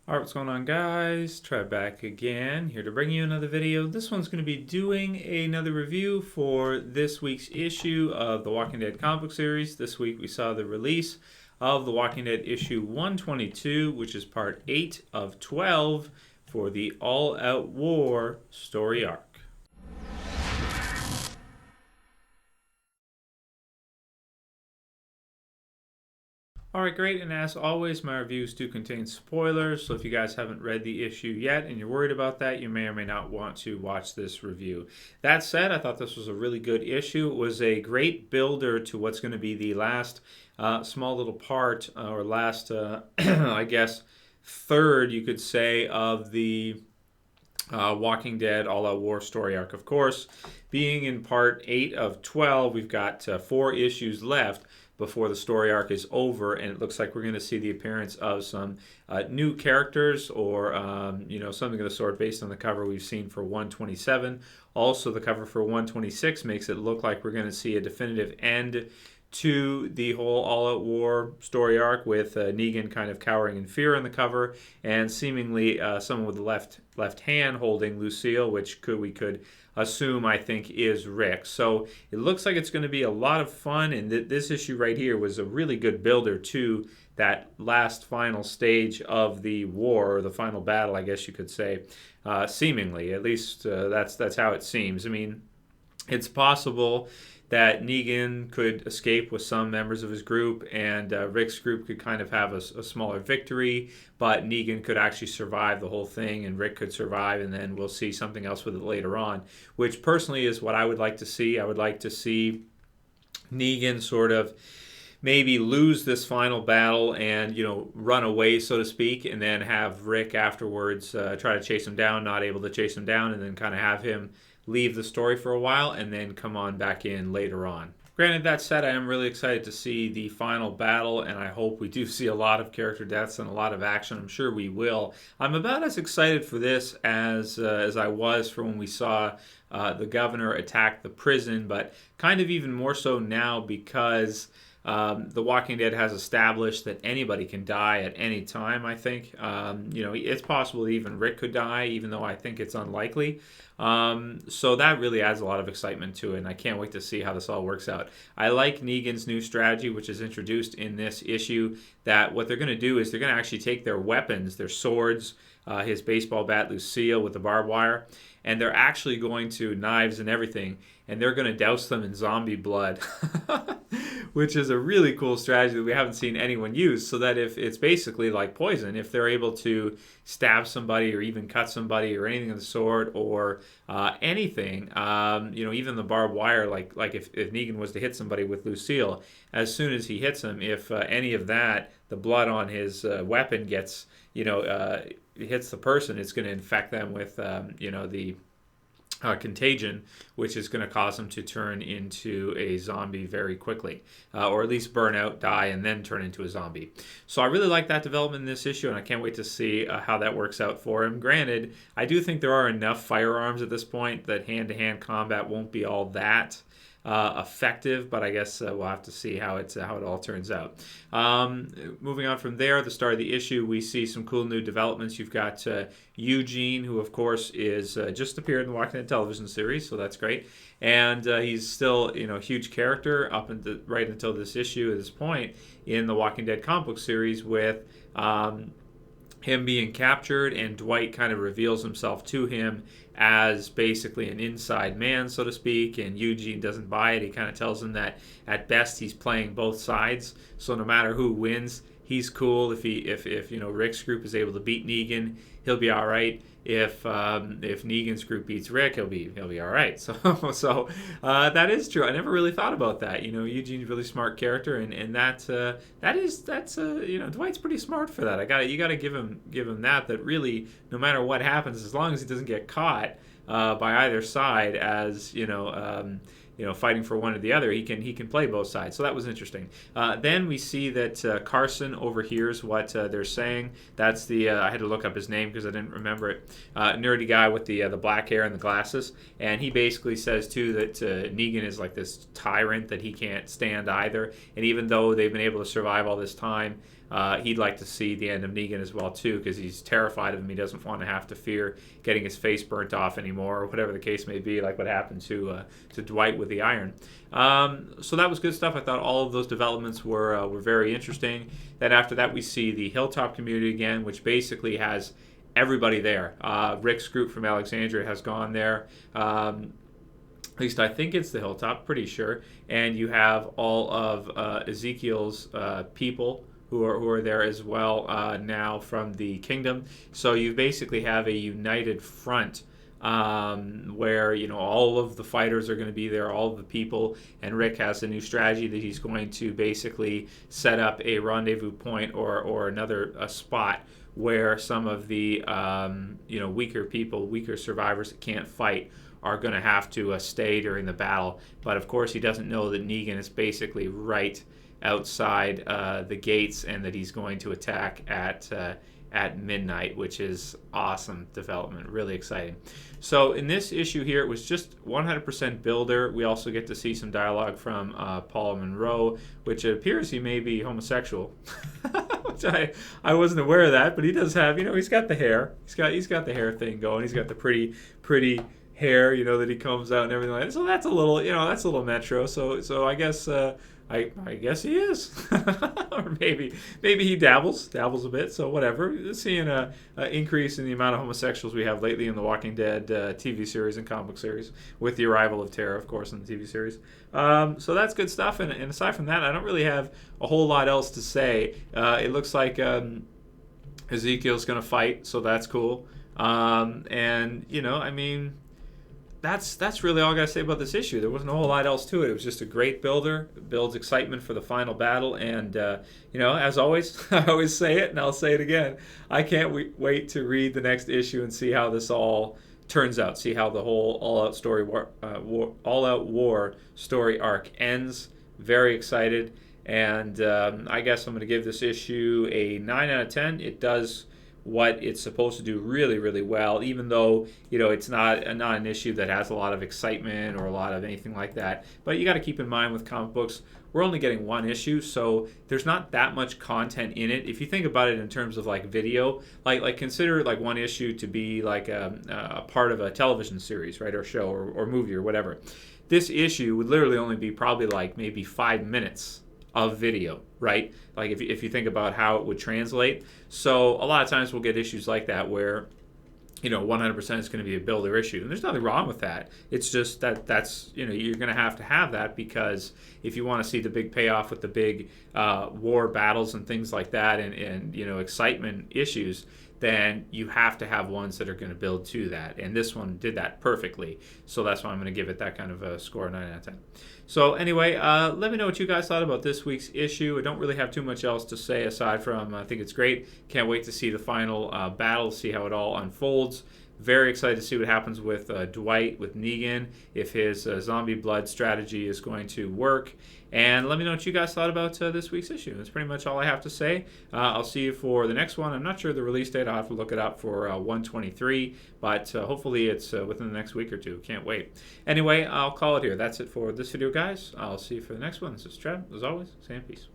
Alright, what's going on, guys? Trev back again, here to bring you another video. This one's going to be doing another review for this week's issue of the Walking Dead comic book series. This week we saw the release of the Walking Dead issue 122, which is part 8 of 12 for the All Out War story arc. Alright, great, and as always, my reviews do contain spoilers, so if you guys haven't read the issue yet and you're worried about that, you may or may not want to watch this review. That said, I thought this was a really good issue. It was a great builder to what's going to be the last small little part, or last, I guess, third, you could say, of the Walking Dead All Out War story arc. Of course, being in part 8 of 12, we've got 4 issues left before the story arc is over, and it looks like we're going to see the appearance of some new characters, or something of the sort based on the cover we've seen for 127. Also, the cover for 126 makes it look like we're going to see a definitive end to the whole all-out war story arc, with Negan kind of cowering in fear on the cover, and seemingly someone with the left hand holding Lucille, which we could assume, I think, is Rick. So it looks like it's going to be a lot of fun, and this issue right here was a really good builder to that last final stage of the war, or the final battle, I guess you could say, seemingly. At least that's how it seems. I mean, it's possible that Negan could escape with some members of his group, and Rick's group could kind of have a smaller victory, but Negan could actually survive the whole thing, and Rick could survive, and then we'll see something else with it later on, which personally is what I would like to see. I would like to see Negan sort of maybe lose this final battle and, run away, so to speak, and then have Rick afterwards try to chase him down, not able to chase him down, and then kind of have him leave the story for a while and then come on back in later on. Granted, that said, I am really excited to see the final battle, and I hope we do see a lot of character deaths and a lot of action. I'm sure we will. I'm about as excited for this as I was for when we saw the governor attack the prison, but kind of even more so now, because The Walking Dead has established that anybody can die at any time, I think. It's possible that even Rick could die, even though I think it's unlikely. So that really adds a lot of excitement to it, and I can't wait to see how this all works out. I like Negan's new strategy, which is introduced in this issue, that what they're going to do is they're going to actually take their weapons, their swords, his baseball bat, Lucille, with the barbed wire, and they're actually going to, knives and everything, and they're going to douse them in zombie blood, which is a really cool strategy that we haven't seen anyone use, so that if it's basically like poison, if they're able to stab somebody or even cut somebody or anything of the sort, or anything, even the barbed wire, like if Negan was to hit somebody with Lucille, as soon as he hits him, if any of that, the blood on his weapon gets, hits the person, it's going to infect them with, the contagion, which is going to cause them to turn into a zombie very quickly, or at least burn out, die, and then turn into a zombie. So I really like that development in this issue, and I can't wait to see how that works out for him. Granted, I do think there are enough firearms at this point that hand-to-hand combat won't be all that effective, but I guess we'll have to see how it all turns out. Moving on from there, the start of the issue, we see some cool new developments. You've got Eugene, who of course is just appeared in the Walking Dead television series, so that's great. And he's still, a huge character up until right until this issue at this point in the Walking Dead comic book series, with him being captured, and Dwight kind of reveals himself to him as basically an inside man, so to speak, and Eugene doesn't buy it. He kind of tells him that at best he's playing both sides, so no matter who wins, he's cool. If Rick's group is able to beat Negan, he'll be all right. If Negan's group beats Rick, he'll be all right. So that is true. I never really thought about that. Eugene's a really smart character, and that's Dwight's pretty smart for that. You got to give him that really, no matter what happens, as long as he doesn't get caught by either side, as fighting for one or the other, he can play both sides. So that was interesting. Then we see that Carson overhears what they're saying. That's the I had to look up his name because I didn't remember it. Nerdy guy with the black hair and the glasses, and he basically says too that Negan is like this tyrant that he can't stand either. And even though they've been able to survive all this time, he'd like to see the end of Negan as well too, because he's terrified of him. He doesn't want to have to fear getting his face burnt off anymore, or whatever the case may be, like what happened to Dwight with the iron. So that was good stuff. I thought all of those developments were very interesting. Then after that, we see the Hilltop community again, which basically has everybody there. Rick's group from Alexandria has gone there. At least I think it's the Hilltop, pretty sure. And you have all of Ezekiel's people who are there as well now from the kingdom. So you basically have a united front where all of the fighters are going to be there, all of the people, and Rick has a new strategy that he's going to basically set up a rendezvous point or another spot where some of the weaker people, weaker survivors that can't fight, are going to have to stay during the battle. But of course, he doesn't know that Negan is basically right outside the gates, and that he's going to attack at midnight, which is awesome development, really exciting. So in this issue here, it was just 100% builder. We also get to see some dialogue from Paul Monroe, which it appears he may be homosexual. Which I wasn't aware of that, but he does have, he's got the hair. He's got the hair thing going. He's got the pretty hair, that he combs out and everything like that. So that's a little metro. So I guess I guess he is, or maybe he dabbles a bit. So whatever. Seeing an increase in the amount of homosexuals we have lately in the Walking Dead TV series and comic book series, with the arrival of Tara, of course, in the TV series. So that's good stuff. And aside from that, I don't really have a whole lot else to say. It looks like Ezekiel's going to fight, so that's cool. That's really all I got to say about this issue. There wasn't a whole lot else to it. It was just a great builder. It builds excitement for the final battle. And, as always, I always say it, and I'll say it again. I can't wait to read the next issue and see how this all turns out. See how the whole all-out war story arc ends. Very excited. And I guess I'm going to give this issue a 9 out of 10. It does what it's supposed to do really, really well, even though it's not an issue that has a lot of excitement or a lot of anything like that. But you got to keep in mind with comic books, we're only getting one issue, so there's not that much content in it. If you think about it in terms of like video, like consider like one issue to be like a part of a television series, right, or show or movie or whatever. This issue would literally only be probably like maybe 5 minutes of video, right? Like if you think about how it would translate. So a lot of times we'll get issues like that where 100% is going to be a builder issue, and there's nothing wrong with that. It's just that's you're going to have that, because if you want to see the big payoff with the big war battles and things like that, and excitement issues, then you have to have ones that are going to build to that. And this one did that perfectly. So that's why I'm going to give it that kind of a score, 9 out of 10. So anyway, let me know what you guys thought about this week's issue. I don't really have too much else to say aside from I think it's great. Can't wait to see the final battle, see how it all unfolds. Very excited to see what happens with Dwight, with Negan, if his zombie blood strategy is going to work. And let me know what you guys thought about this week's issue. That's pretty much all I have to say. I'll see you for the next one. I'm not sure the release date. I'll have to look it up for 123, but hopefully it's within the next week or two. Can't wait. Anyway, I'll call it here. That's it for this video, guys. I'll see you for the next one. This is Trev. As always, saying peace.